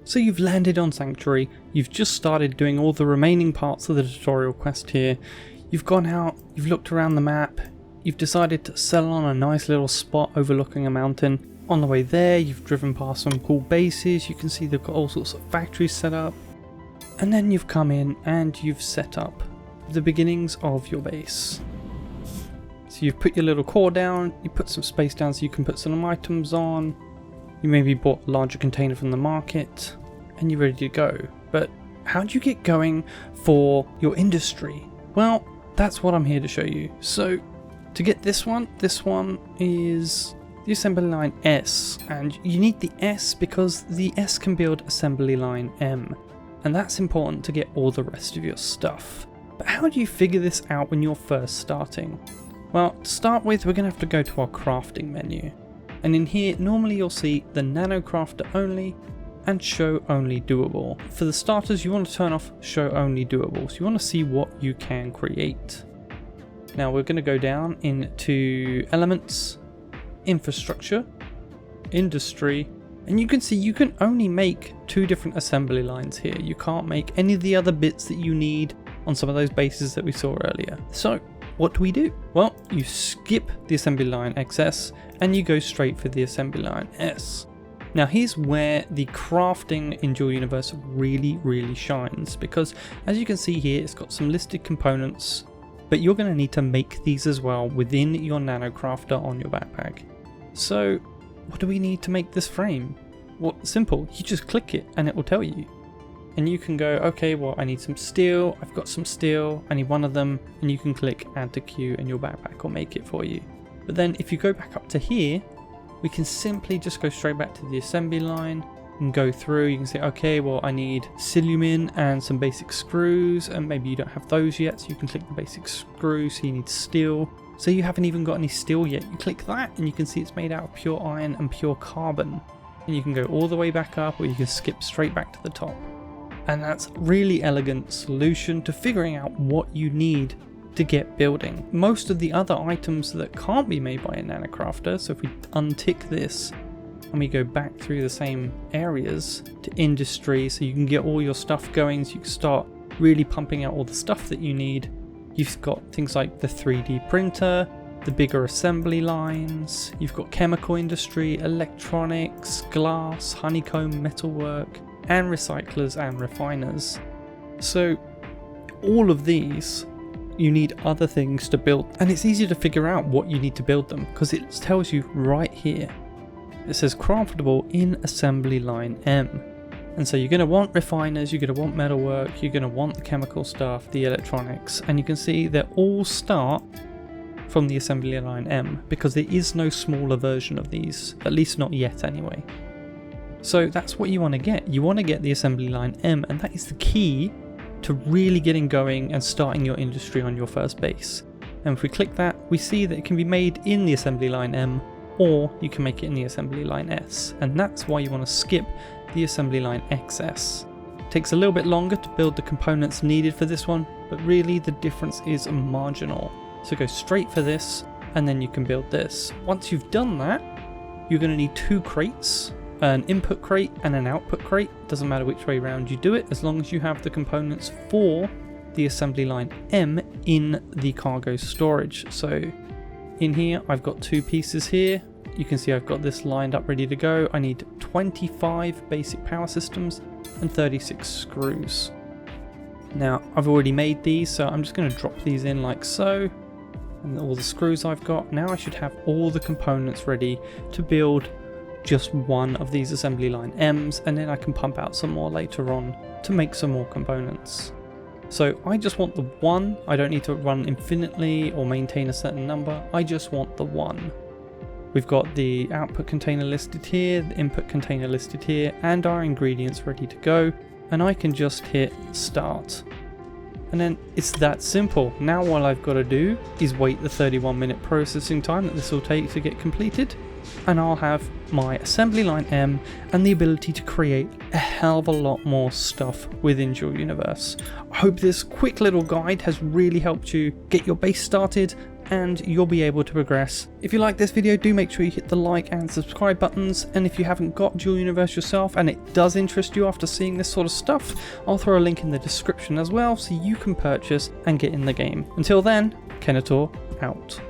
So you've landed on Sanctuary, you've just started doing all the remaining parts of the tutorial quest here, you've gone out, you've looked around the map, you've decided to settle on a nice little spot overlooking a mountain. On the way there, you've driven past some cool bases, you can see they've got all sorts of factories set up. And then you've come in and you've set up the beginnings of your base. So you've put your little core down, you put some space down so you can put some items on, you maybe bought a larger container from the market, and you're ready to go. But how do you get going for your industry? Well, that's what I'm here to show you. So to get this one is the assembly line S, and you need the S because the S can build assembly line M, and that's important to get all the rest of your stuff. But how do you figure this out when you're first starting? Well, to start with, we're going to have to go to our crafting menu, and in here normally you'll see the nano crafter only and show only doable. For the starters, you want to turn off show only doable, so you want to see what you can create. Now we're going to go down into elements, infrastructure, industry, and you can see you can only make 2 different assembly lines here. You can't make any of the other bits that you need on some of those bases that we saw earlier. So what do? Well, you skip the assembly line XS and you go straight for the assembly line S. Now here's where the crafting in Dual Universe really shines, because as you can see here, it's got some listed components, but you're going to need to make these as well within your nano crafter on your backpack. So what do we need to make this frame? Well, simple, you just click it and it will tell you. And you can go, okay, well, I need some steel, I've got some steel, I need one of them, and you can click add to queue and your backpack will make it for you. But then if you go back up to here, we can simply just go straight back to the assembly line and go through. You can say, okay, well, I need silumin and some basic screws, and maybe you don't have those yet, so you can click the basic screws. So you need steel. So you haven't even got any steel yet, you click that and you can see it's made out of pure iron and pure carbon. And you can go all the way back up, or you can skip straight back to the top. And that's a really elegant solution to figuring out what you need to get building. Most of the other items that can't be made by a nanocrafter, so if we untick this and we go back through the same areas to industry, so you can get all your stuff going, so you can start really pumping out all the stuff that you need. You've got things like the 3D printer, the bigger assembly lines, you've got chemical industry, electronics, glass, honeycomb, metalwork, and recyclers and refiners. So all of these, you need other things to build, and it's easy to figure out what you need to build them because it tells you right here. It says craftable in assembly line M. And so you're going to want refiners, you're going to want metalwork, you're going to want the chemical stuff, the electronics, and you can see they all start from the assembly line M because there is no smaller version of these, at least not yet anyway. So that's what you want to get. You want to get the assembly line M, and that is the key to really getting going and starting your industry on your first base. And if we click that, we see that it can be made in the assembly line M, or you can make it in the assembly line S, and that's why you want to skip the assembly line XS. It takes a little bit longer to build the components needed for this one, but really the difference is marginal. So go straight for this, and then you can build this. Once you've done that, you're going to need 2 crates, an input crate and an output crate. Doesn't matter which way around you do it, as long as you have the components for the assembly line M in the cargo storage. So in here I've got 2 pieces here. You can see I've got this lined up ready to go. I need 25 basic power systems and 36 screws. Now I've already made these, so I'm just going to drop these in like so, and all the screws I've got. Now I should have all the components ready to build just one of these assembly line M's, and then I can pump out some more later on to make some more components. So I just want the one. I don't need to run infinitely or maintain a certain number. I just want the one. We've got the output container listed here, the input container listed here, and our ingredients ready to go, and I can just hit start. And then it's that simple. Now all I've got to do is wait the 31-minute processing time that this will take to get completed, and I'll have my assembly line M and the ability to create a hell of a lot more stuff within Dual Universe. I hope this quick little guide has really helped you get your base started and you'll be able to progress. If you like this video, do make sure you hit the like and subscribe buttons, and if you haven't got Duel Universe yourself and it does interest you after seeing this sort of stuff, I'll throw a link in the description as well so you can purchase and get in the game. Until then, Kenator out.